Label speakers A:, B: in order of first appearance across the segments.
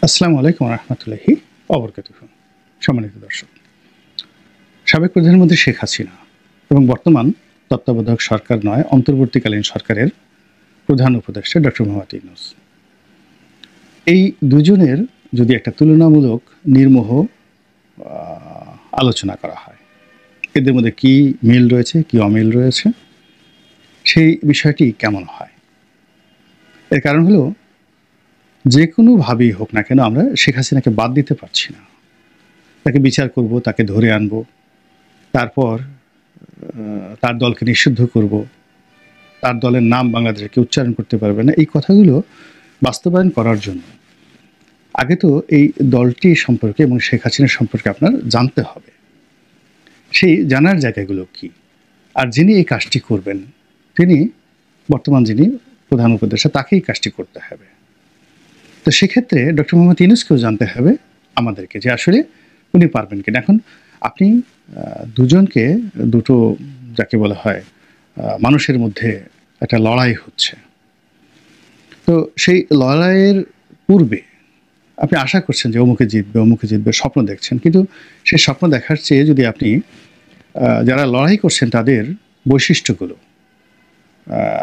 A: আসসালামু আলাইকুম রহমতুল্লাহি অবরকাতুহু। সম্মানিত দর্শক, সাবেক প্রধানমন্ত্রী শেখ হাসিনা এবং বর্তমান তত্ত্বাবধায়ক সরকার নয় অন্তর্বর্তীকালীন সরকারের প্রধান উপদেষ্টা ডক্টর মোহাম্মদ ইউনূস, এই দুজনের যদি একটা তুলনামূলক নির্মোহ আলোচনা করা হয়, এদের মধ্যে কি মিল রয়েছে কি অমিল রয়েছে, সেই বিষয়টি কেমন হয়। এর কারণ হলো, যে কোনোভাবেই হোক না কেন আমরা শেখ হাসিনাকে বাদ দিতে পারছি না। তাকে বিচার করব, তাকে ধরে আনব, তারপর তার দলকে নিষিদ্ধ করব, তার দলের নাম বাংলাদেশে কেউ উচ্চারণ করতে পারবে না। এই কথাগুলো বাস্তবায়ন করার জন্য আগে তো এই দলটি সম্পর্কে এবং শেখ হাসিনা সম্পর্কে আপনার জানতে হবে। সেই জানার জায়গাগুলো কি, আর যিনি এই কাজটি করবেন তিনি বর্তমান যিনি প্রধান উপদেষ্টা, তাকেই কাজটি করতে হবে। তো সেক্ষেত্রে ডক্টর মোহাম্মদ ইউনূসকেও জানতে হবে আমাদেরকে যে আসলে উনি পারবেন কিনা। এখন আপনি দুজনকে দুটো যাকে বলা হয় মানুষের মধ্যে একটা লড়াই হচ্ছে, তো সেই লড়াইয়ের পূর্বে আপনি আশা করছেন যে অমুকে জিতবে, স্বপ্ন দেখছেন, কিন্তু সেই স্বপ্ন দেখার চেয়ে যদি আপনি যারা লড়াই করছেন তাদের বৈশিষ্ট্যগুলো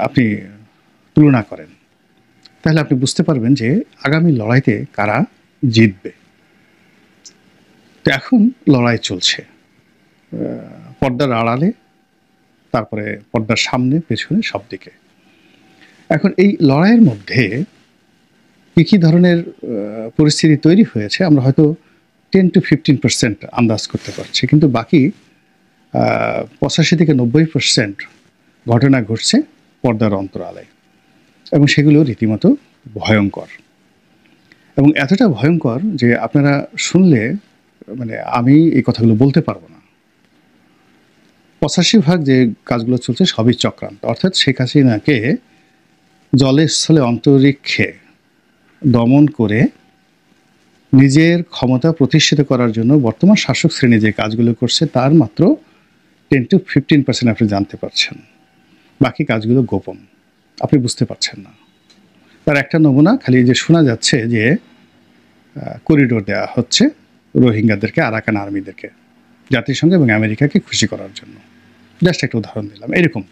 A: আপনি তুলনা করেন, তাহলে আপনি বুঝতে পারবেন যে আগামী লড়াইতে কারা জিতবে। তো এখন লড়াই চলছে পর্দার আড়ালে, তারপরে পর্দার সামনে, পেছনে, সব দিকে। এখন এই লড়াইয়ের মধ্যে কী ধরনের পরিস্থিতি তৈরি হয়েছে আমরা হয়তো 10 to 15% আন্দাজ করতে পারছি, কিন্তু বাকি 85 থেকে 90% ঘটনা ঘটছে পর্দার অন্তরালে, এবং সেগুলো রীতিমতো ভয়ঙ্কর। এবং এতটা ভয়ঙ্কর যে আপনারা শুনলে মানে আমি এই কথাগুলো বলতে পারবো না। 85% যে কাজগুলো চলছে সবই চক্রান্ত, অর্থাৎ শেখ হাসিনাকে জলে স্থলে অন্তরিক্ষে দমন করে নিজের ক্ষমতা প্রতিষ্ঠিত করার জন্য বর্তমান শাসক শ্রেণী যে কাজগুলো করছে তার মাত্র 10 to 15% আপনি জানতে পারছেন, বাকি কাজগুলো গোপন, আপনি বুঝতে পারছেন না। তার একটা নমুনা খালি যে শোনা যাচ্ছে যে করিডোর দেওয়া হচ্ছে রোহিঙ্গাদেরকে, আরাকান আর্মিদেরকে, জাতিসংঘ এবং আমেরিকাকে খুশি করার জন্য। জাস্ট একটা উদাহরণ দিলাম। এরকম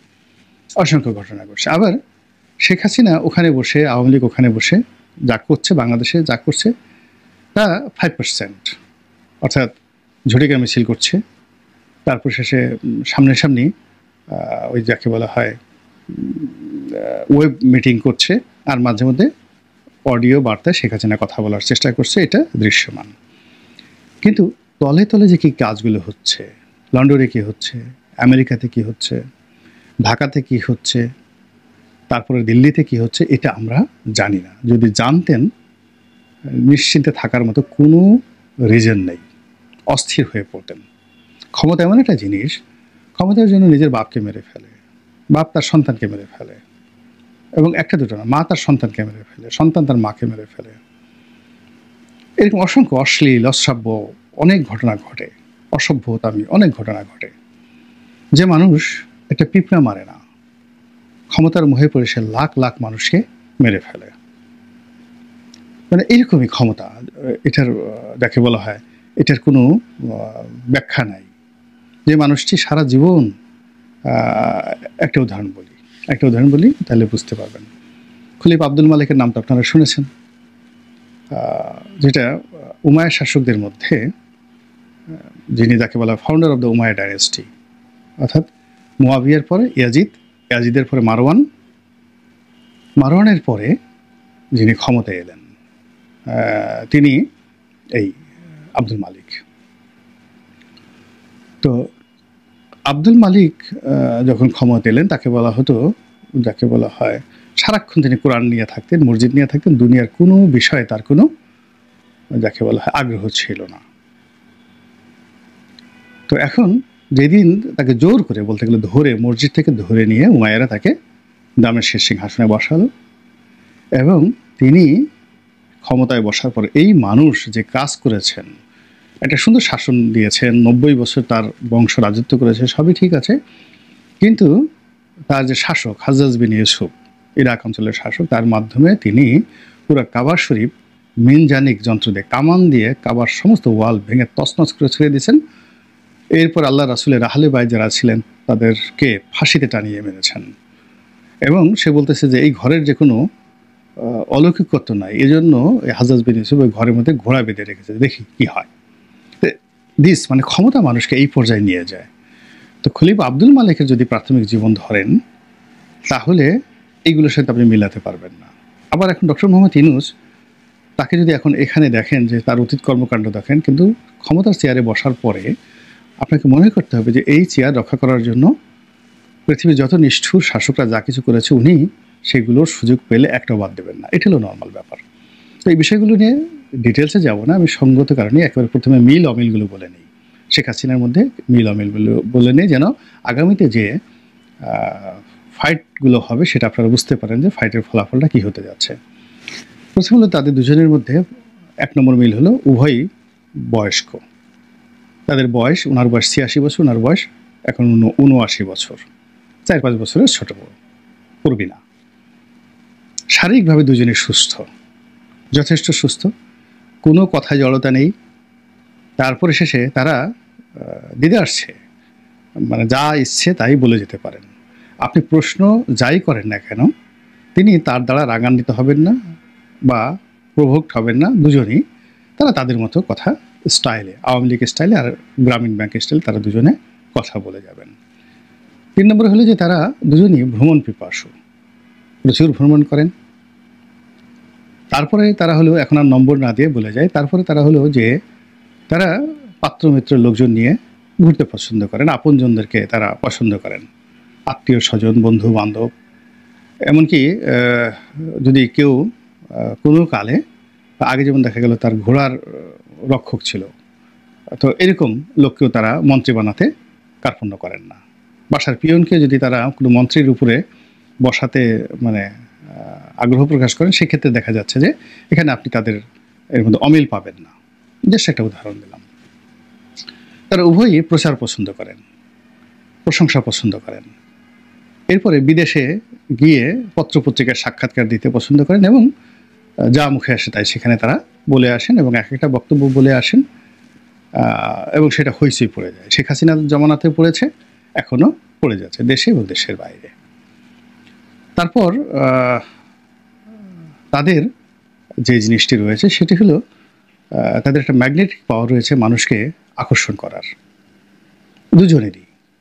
A: অসংখ্য ঘটনা ঘটছে। আবার শেখ হাসিনা ওখানে বসে, আওয়ামী লীগ ওখানে বসে যা করছে, বাংলাদেশে যা করছে তা 5%, অর্থাৎ ঝটিকা মিছিল করছে, তারপর শেষে সামনাসামনি ওই যাকে বলা হয় ওয়েব মিটিং করছে, আর মাঝে মধ্যে অডিও বার্তায় শেখ হাসিনা কথা বলার চেষ্টা করছে, এটা দৃশ্যমান। কিন্তু তলে তলে যে কি কাজগুলো হচ্ছে, লন্ডনে কি হচ্ছে, আমেরিকাতে কি হচ্ছে, ঢাকাতে কি হচ্ছে, তারপরে দিল্লিতে কি হচ্ছে, এটা আমরা জানি না। যদি জানতেন নিশ্চিন্তে থাকার মতো কোনো রিজন নেই, অস্থির হয়ে পড়তেন। ক্ষমতা এমন একটা জিনিস, ক্ষমতার জন্য নিজের বাপকে মেরে ফেলে, বাপ তার সন্তানকে মেরে ফেলে, এবং একটা দুটো না, মা তার সন্তানকে মেরে ফেলে, সন্তান তার মাকে মেরে ফেলে। এরকম অসংখ্য অশ্লীল, অশ্রাব্য অনেক ঘটনা ঘটে, অসভ্যতামি অনেক ঘটনা ঘটে। যে মানুষ একটা পিঁপড়া মারে না, ক্ষমতার মোহে পড়ে সে লাখ লাখ মানুষকে মেরে ফেলে। মানে এইরকমই ক্ষমতা, এটার যাকে বলা হয় এটার কোনো ব্যাখ্যা নাই। যে মানুষটি সারা জীবন, একটা উদাহরণ বলি তাহলে বুঝতে পারবেন। খলিফ আব্দুল মালিকের নামটা আপনারা শুনেছেন, যেটা উমাইয়া শাসকদের মধ্যে যিনি যাকে বলা founder of the Umayyad dynasty, অর্থাৎ মুয়াবিয়ার পরে ইয়াজিদের পরে মারওয়ানের পরে যিনি ক্ষমতায় এলেন তিনি এই আব্দুল মালিক। তো আব্দুল মালিক যখন ক্ষমতা এলেন তাকে বলা হতো, যাকে বলা হয় সারাক্ষণ তিনি কোরআন নিয়ে থাকতেন, মসজিদ নিয়ে থাকতেন, দুনিয়ার কোনো বিষয়ে তার কোনো যাকে বলা হয় আগ্রহ ছিল না। তো এখন যেদিন তাকে জোর করে, বলতে গেলে ধরে, মসজিদ থেকে ধরে নিয়ে উমাইয়ারা তাকে দামেস্কের সিংহাসনে বসালো, এবং তিনি ক্ষমতায় বসার পর এই মানুষ যে কাজ করেছেন, একটা সুন্দর শাসন দিয়েছেন, 90 বছর তার বংশ রাজত্ব করেছে, সবই ঠিক আছে, কিন্তু তার যে শাসক হাজ্জাজ বিন ইউসুফ, ইরাক অঞ্চলের শাসক, তার মাধ্যমে তিনি পুরো কাবা শরীফ মিনজানিক যন্ত্র দিয়ে কামান দিয়ে কাবার সমস্ত ওয়াল ভেঙে তছনছ করে ছেড়ে দিয়েছেন। এরপর আল্লাহ রাসূলের আহলে বাইত যারা ছিলেন তাদেরকে ফাঁসিতে টানিয়ে মেরেছেন। এবং সে বলতেছে যে এই ঘরের যে কোনো অলৌকিকত্ব নাই, এজন্য হাজ্জাজ বিন ইউসুফ ওই ঘরের মধ্যে ঘোড়া বেঁধে রেখেছে, দেখি কি হয়। দিস মানে ক্ষমতা মানুষকে এই পর্যায়ে নিয়ে যায়। তো খলিফা আব্দুল মালিকের যদি প্রাথমিক জীবন ধরেন তাহলে এইগুলোর সাথে আপনি মিলাতে পারবেন না। আবার এখন ডক্টর মোহাম্মদ ইউনূস তাকে যদি এখন এখানে দেখেন যে তার অতীত কর্মকাণ্ড দেখেন, কিন্তু ক্ষমতার চেয়ারে বসার পরে আপনাকে মনে করতে হবে যে এই চেয়ার রক্ষা করার জন্য পৃথিবীর যত নিষ্ঠুর শাসকরা যা কিছু করেছে উনি সেগুলোর সুযোগ পেলে একটাও বাদ দেবেন না। এটা হলো নর্মাল ব্যাপার। তো এই বিষয়গুলো নিয়ে ডিটেলসে যাব না, আমি সঙ্গত কারণে একেবারে প্রথমে মিল অমিলগুলো বলে নিই। শেখ হাসিনার মধ্যে মিল অমিলগুলো বলে নিই, যেন আগামীতে যে ফাইটগুলো হবে সেটা আপনারা বুঝতে পারেন যে ফাইটের ফলাফলটা কী হতে যাচ্ছে। প্রথম হলো তাদের দুজনের মধ্যে 1 নম্বর মিল হলো উভয়ই বয়স্ক। তাদের বয়স, ওনার বয়স 86 বছর, ওনার বয়স এখন 79 বছর, 4-5 বছরের ছোট বড় করবি না। শারীরিকভাবে দুজনেই সুস্থ, যথেষ্ট সুস্থ, কোনো কথায় জড়তা নেই। তারপরে শেষে তারা দিদে আসছে, মানে যা ইচ্ছে তাই বলে যেতে পারেন। আপনি প্রশ্ন যাই করেন না কেন তিনি তার দ্বারা রাগান্বিত হবেন না বা প্রভোক্ট হবেন না। দুজনেই তারা তাদের মতো কথা স্টাইলে, আওয়ামী লীগ স্টাইলে আর গ্রামীণ ব্যাংক স্টাইলে তারা দুজনে কথা বলে যাবেন। 3 নম্বর হলো যে তারা দুজনই ভ্রমণ পিপাসু, প্রচুর ভ্রমণ করেন। তারপরে তারা হলো, এখন আর নম্বর না দিয়ে বলে যায়, তারপরে তারা হলো যে তারা পাত্রমিত্র লোকজন নিয়ে ঘুরতে পছন্দ করেন, আপনজনদেরকে তারা পছন্দ করেন, আত্মীয় স্বজন, বন্ধু বান্ধব। এমনকি যদি কেউ কোনো কালে, আগে যেমন দেখা গেল তার ঘোড়ার রক্ষক ছিল, তো এরকম লোককেও তারা মন্ত্রী বানাতে কার্পণ্য করেন না। বাসার পিয়নকে যদি তারা কোনো মন্ত্রীর উপরে বসাতে মানে আগ্রহ প্রকাশ করেন, সেক্ষেত্রে দেখা যাচ্ছে যে এখানে আপনি তাদের এর মধ্যে অমিল পাবেন না। জাস্ট একটা উদাহরণ দিলাম। তারা উভয়ই প্রচার পছন্দ করেন, প্রশংসা পছন্দ করেন। এরপরে বিদেশে গিয়ে পত্রপত্রিকার সাক্ষাৎকার দিতে পছন্দ করেন এবং যা মুখে আসে তাই সেখানে তারা বলে আসেন এবং এক একটা বক্তব্য বলে আসেন, এবং সেটা হইচই পড়ে যায়। শেখ হাসিনার জমানাতে পড়েছে, এখনও পড়ে যাচ্ছে দেশে এবং দেশের বাইরে। তারপর তাদের যে জিনিসটি রয়েছে সেটি হলো তাদের একটা ম্যাগনেটিক পাওয়ার রয়েছে মানুষকে আকর্ষণ করার।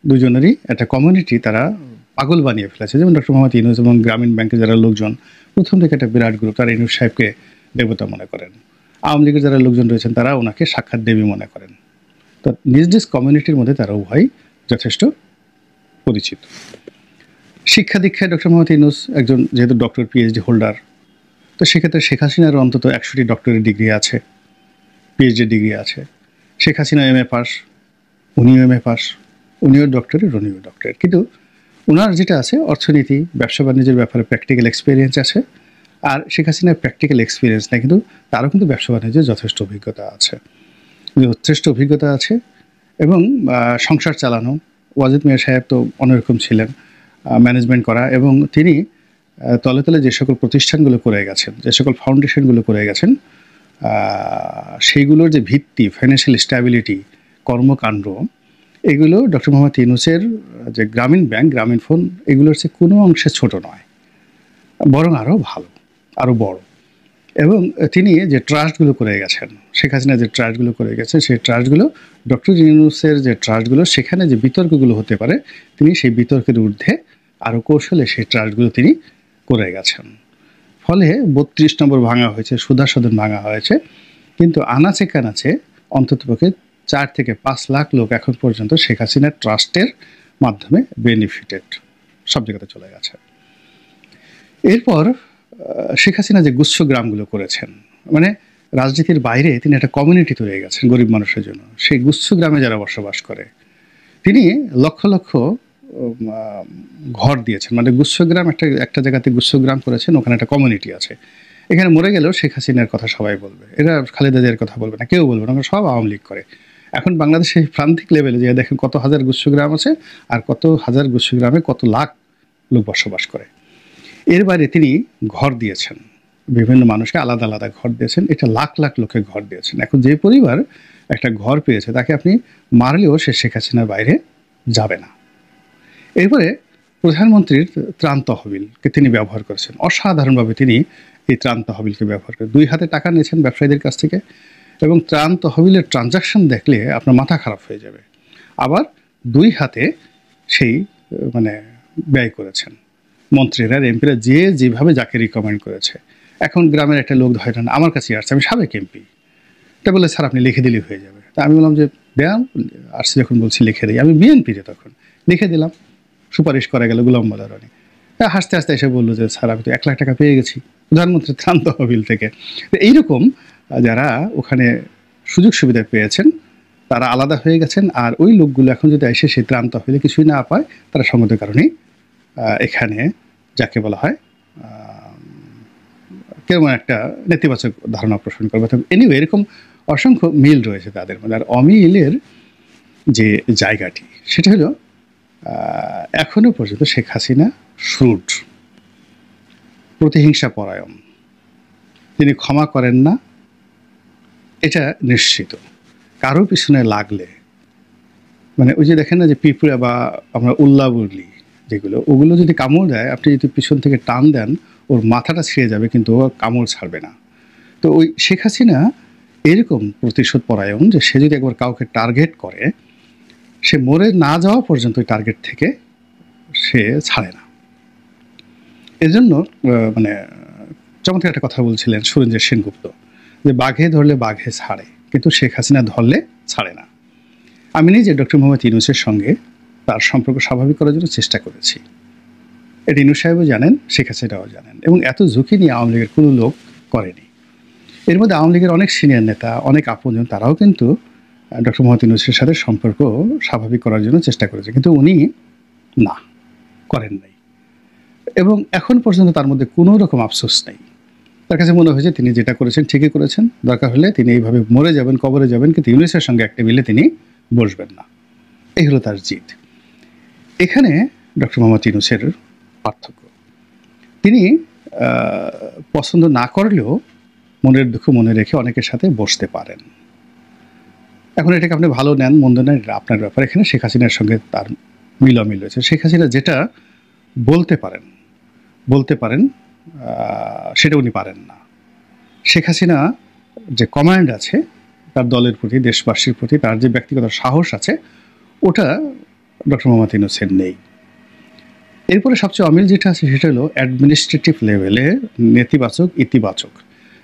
A: দুজনেরই একটা কমিউনিটি তারা পাগল বানিয়ে ফেলেছে। যেমন ডক্টর মোহাম্মদ ইউনূস এবং গ্রামীণ ব্যাংকের যারা লোকজন, প্রথম থেকে একটা বিরাট গ্রুপ, তারা ইউনূস সাহেবকে দেবতা মনে করেন। আওয়ামী লীগের যারা লোকজন রয়েছেন তারা ওনাকে সাক্ষাৎ দেবী মনে করেন। তো নিজ নিজ কমিউনিটির মধ্যে তারা উভয় যথেষ্ট পরিচিত। শিক্ষা দীক্ষায় ডক্টর মোহাম্মদ ইউনূস একজন যেহেতু ডক্টর পিএইচডি হোল্ডার, তো সেক্ষেত্রে শেখ হাসিনার অন্তত 100টি ডক্টরের ডিগ্রি আছে, পিএইচডি ডিগ্রি আছে। শেখ হাসিনা এমএ পাস, উনিও এমএ পাস, উনিও ডক্টরের, উনিও ডক্টরের। কিন্তু ওনার যেটা আছে অর্থনীতি, ব্যবসা বাণিজ্যের ব্যাপারে প্র্যাকটিক্যাল এক্সপিরিয়েন্স আছে। আর শেখ হাসিনার প্র্যাকটিক্যাল এক্সপিরিয়েন্স নেই, কিন্তু তারও কিন্তু ব্যবসা বাণিজ্যের যথেষ্ট অভিজ্ঞতা আছে। এবং সংসার চালানো, ওয়াজেদ মিয়া সাহেব তো অন্যরকম ছিলেন, ম্যানেজমেন্ট করা, এবং তিনি তলে তলে যে সকল প্রতিষ্ঠানগুলো করে গেছেন, যে সকল ফাউন্ডেশনগুলো করে গেছেন, সেইগুলোর যে ভিত্তি, ফাইন্যান্সিয়াল স্ট্যাবিলিটি, কর্মকাণ্ড, এগুলো ডক্টর মোহাম্মদ ইউনূসের যে গ্রামীণ ব্যাংক, গ্রামীণ ফোন, এগুলোর চেয়ে কোনো অংশে ছোট নয়, বরং আরও ভালো, আরও বড়। এবং তিনি যে ট্রাস্টগুলো করে গেছেন, শেখ হাসিনা যে ট্রাস্টগুলো করে গেছেন, সেই ট্রাস্টগুলো ডক্টর ইউনূসের যে ট্রাস্টগুলো, সেখানে যে বিতর্কগুলো হতে পারে তিনি সেই বিতর্কের ঊর্ধ্বে আরও কৌশলে সেই ট্রাস্টগুলো তিনি করে গেছেন। ফলে 32 নম্বর ভাঙা হয়েছে, সুধা সদন ভাঙা হয়েছে, কিন্তু আনাচে কানাচে অন্ততপক্ষে 4 থেকে 5 লাখ লোক এখন পর্যন্ত শেখ হাসিনার ট্রাস্টের মাধ্যমে বেনিফিটেড, সব জায়গাতে চলে গেছে। এরপর শেখ হাসিনা যে গুচ্ছ গ্রামগুলো করেছেন, মানে রাজনীতির বাইরে তিনি একটা কমিউনিটি তৈরি গেছেন গরিব মানুষের জন্য। সেই গুচ্ছ গ্রামে যারা বসবাস করে তিনি লক্ষ লক্ষ ঘর দিয়েছেন, মানে গুচ্ছগ্রাম একটা জায়গাতে গুচ্ছগ্রাম করেছেন, ওখানে একটা কমিউনিটি আছে। এখানে মরে গেলেও শেখ হাসিনার কথা সবাই বলবে, এরা খালেদা জিয়ার কথা বলবে না, কেউ বলবে না, সব আওয়ামী লীগ করে। এখন বাংলাদেশে প্রান্তিক লেভেলে যে দেখেন কত হাজার গুচ্ছগ্রাম আছে, আর কত হাজার গুচ্ছগ্রামে কত লাখ লোক বসবাস করে। এর বাইরে তিনি ঘর দিয়েছেন, বিভিন্ন মানুষকে আলাদা আলাদা ঘর দিয়েছেন। এটা লাখ লাখ লোককে ঘর দিয়েছেন। এখন যে পরিবার একটা ঘর পেয়েছে তাকে আপনি মারলেও সে শেখ হাসিনার বাইরে যাবে না। এরপরে প্রধানমন্ত্রীর ত্রাণ তহবিলকে তিনি ব্যবহার করেছেন অসাধারণভাবে। তিনি এই ত্রাণ তহবিলকে ব্যবহার করে 2 হাতে টাকা নিয়েছেন ব্যবসায়ীদের কাছ থেকে, এবং ত্রাণ তহবিলের ট্রানজাকশন দেখলে আপনার মাথা খারাপ হয়ে যাবে। আবার 2 হাতে সেই মানে ব্যয় করেছেন। মন্ত্রীরা এমপিরা যে যেভাবে যাকে রিকমেন্ড করেছে। এখন গ্রামের একটা লোক ধরেন আমার কাছে আসছে, আমি সাবেক এমপি, তা বলে স্যার আপনি লিখে দিলেই হয়ে যাবে। তা আমি বললাম যে দেন, আসছে যখন বলছি লিখে দিই, আমি বিএনপিতে তখন লিখে দিলাম, সুপারিশ করা গেল গোলাম মোল্লা রনি। হাসতে হাসতে এসে বললো যে স্যার আমি তো 1 লাখ টাকা পেয়ে গেছি প্রধানমন্ত্রীর ত্রাণ তহবিল থেকে। তো এইরকম যারা ওখানে সুযোগ সুবিধা পেয়েছেন তারা আলাদা হয়ে গেছেন, আর ওই লোকগুলো এখন যদি এসে সেই ত্রাণ তহবিলে কিছুই না পায় তারা সঙ্গত কারণেই এখানে যাকে বলা হয় কেমন একটা নেতিবাচক ধারণা পোষণ করবে। এনিওয়ে এরকম অসংখ্য মিল রয়েছে তাদের মধ্যে। আর অমিলের যে জায়গাটি সেটা হলো এখনো পর্যন্ত শেখ হাসিনা শ্রুড, প্রতিহিংসা পরায়ণ, তিনি ক্ষমা করেন না, এটা নিশ্চিত। কারো পিছনে লাগলে মানে ওই যে দেখেন না যে পিঁপড়া বা আমরা উল্লা বলি যেগুলো, ওগুলো যদি কামড় দেয় আপনি যদি পিছন থেকে টান দেন ওর মাথাটা ছিঁড়ে যাবে কিন্তু ও কামড় ছাড়বে না। তো ওই শেখ হাসিনা এরকম প্রতিশোধ পরায়ণ যে সে যদি একবার কাউকে টার্গেট করে সে মরে না যাওয়া পর্যন্ত ওই টার্গেট থেকে সে ছাড়ে না। এজন্য মানে চমৎকার একটা কথা বলছিলেন সুরেন্দ্র সেনগুপ্ত যে বাঘে ধরলে বাঘে ছাড়ে, কিন্তু শেখ হাসিনা ধরলে ছাড়ে না। আমি নিজে ডক্টর মোহাম্মদ ইউনূসের সঙ্গে তার সম্পর্ক স্বাভাবিক করার জন্য চেষ্টা করেছি। এটা ইউনূস সাহেবও জানেন, শেখ হাসিনাও জানেন, এবং এত ঝুঁকি নিয়ে আওয়ামী লীগের কোনো লোক করেনি। এর মধ্যে আওয়ামী লীগের অনেক সিনিয়র নেতা, অনেক আপনজন, তারাও কিন্তু ডক্টর মোহাম্মদ ইউনূসের সাথে সম্পর্ক স্বাভাবিক করার জন্য চেষ্টা করেছে, কিন্তু উনি না করেন নাই। এবং এখন পর্যন্ত তার মধ্যে কোনো রকম আফসোস নেই। তার কাছে মনে হয়েছে তিনি যেটা করেছেন ঠিকই করেছেন, দরকার হলে তিনি এইভাবে মরে যাবেন, কবরে যাবেন, কিন্তু ইউনূসের সঙ্গে এক টেবিলে তিনি বসবেন না। এই হলো তার জিদ। এখানে ডক্টর মোহাম্মদ ইউনূসের পার্থক্য, তিনি পছন্দ না করলেও মনের দুঃখ মনে রেখে অনেকের সাথে বসতে পারেন। এখন এটাকে আপনি ভালো নেন মন্দ নেন এটা আপনার ব্যাপার। এখানে শেখ হাসিনার সঙ্গে তার মিলামিল রয়েছে। শেখ হাসিনা যেটা বলতে পারেন সেটা উনি পারেন না। শেখ হাসিনা যে কমান্ড আছে তার দলের প্রতি, দেশবাসীর প্রতি, তার যে ব্যক্তিগত সাহস আছে ওটা ডক্টর মোহাম্মদ ইউনূসের নেই। এরপরে সবচেয়ে অমিল যেটা আছে সেটা হলো অ্যাডমিনিস্ট্রেটিভ লেভেলে নেতিবাচক ইতিবাচক।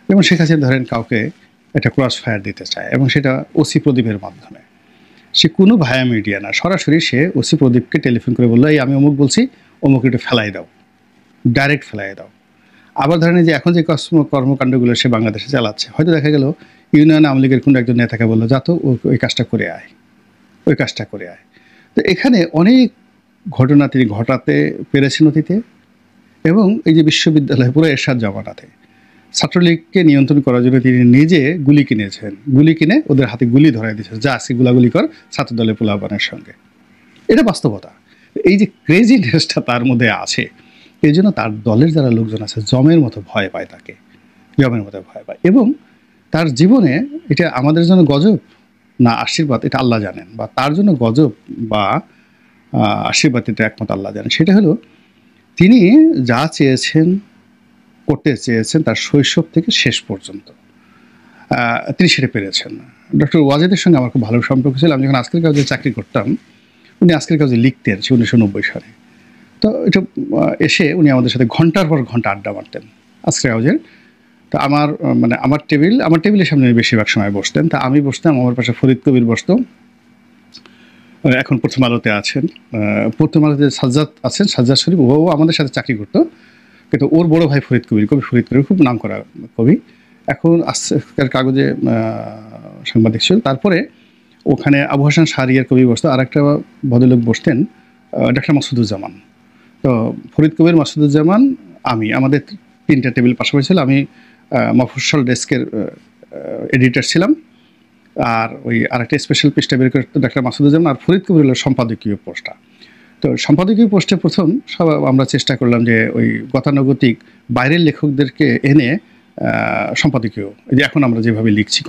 A: যেমন শেখ হাসিনা ধরেন কাউকে একটা ক্রস ফায়ার দিতে চায় এবং সেটা ওসি প্রদীপের মাধ্যমে, সে কোনো ভায়া মিডিয়া না, সরাসরি সে ওসি প্রদীপকে টেলিফোন করে বললো এই আমি অমুক বলছি, অমুক একটু ফেলাই দাও, ডাইরেক্ট ফেলাই দাও। আবার ধরেন যে এখন যে কর্মকাণ্ডগুলো সে বাংলাদেশে চালাচ্ছে, হয়তো দেখা গেল ইউনিয়ন আওয়ামী লীগের কোনো একজন নেতাকে বললো যা তো ওই কাজটা করে আয়, ওই কাজটা করে আয়। তো এখানে অনেক ঘটনা তিনি ঘটাতে পেরেছেন অতীতে, এবং এই যে বিশ্ববিদ্যালয় পুরো এরশাদ জামানাতে ছাত্রলীগকে নিয়ন্ত্রণ করার জন্য তিনি নিজে গুলি কিনেছেন, গুলি কিনে ওদের হাতে গুলি ধরাই দিয়েছেন, যা আজকে গুলাগুলি কর ছাত্র দলের পোলাপানের সঙ্গে। এটা বাস্তবতা। এই যে ক্রেজিনেসটা তার মধ্যে আছে, এই জন্য তার দলের যারা লোকজন আছে জমের মতো ভয় পায় তাকে, জমের মতো ভয় পায়। এবং তার জীবনে এটা আমাদের জন্য গজব না আশীর্বাদ এটা আল্লাহ জানেন, বা তার জন্য গজব বা আশীর্বাদ এটা একমত আল্লাহ জানেন। সেটা হলো তিনি যা চেয়েছেন, করতে চেয়েছেন তার শৈশব থেকে শেষ পর্যন্ত তিনি সেটা পেরেছেন। ডক্টর ওয়াজেদের সঙ্গে আমার খুব ভালো সম্পর্ক ছিল। আমি যখন আজকের কাগজে চাকরি করতাম উনি আজকের কাগজে লিখতেন 1990 সালে। তো এটা এসে উনি আমাদের সাথে ঘন্টার পর ঘন্টা আড্ডা মারতেন আজকের কাগজের। তো আমার টেবিলের সামনে বেশিরভাগ সময় বসতেন। তা আমি বসতাম, আমার পাশে ফরিদ কবির বসতো, এখন প্রথম আলোতে আছেন, প্রথম আলোতে সাজ্জাদ আছেন, সাজ্জাদ শরীফ, ও আমাদের সাথে চাকরি করতো। কিন্তু ওর বড় ভাই ফরিদ কবির খুব নাম করা কবি, এখন আজকের কাগজে সাংবাদিক ছিল। তারপরে ওখানে আবু হাসান শাহরিয়ার কবি বসতো, আর একটা ভদ্রলোক বসতেন ডাক্তার মাসুদুজ্জামান। তো ফরিদ কবির, মাসুদুজ্জামান, আমাদের 3টা টেবিল পাশাপাশি ছিল। আমি মফস্বল ডেস্কের এডিটর ছিলাম, আর ওই আরেকটা স্পেশাল পৃষ্ঠা বের করে ডাক্তার মাসুদুজ্জামান, আর ফরিদ কবির হলো সম্পাদকীয় পোস্টটা। তো সম্পাদকীয় পোস্টে প্রথম আমরা চেষ্টা করলাম যে ওই গতানুগতিক বাইরের লেখকদেরকে এনে সম্পাদকীয়, যে এখন আমরা যেভাবে লিখছি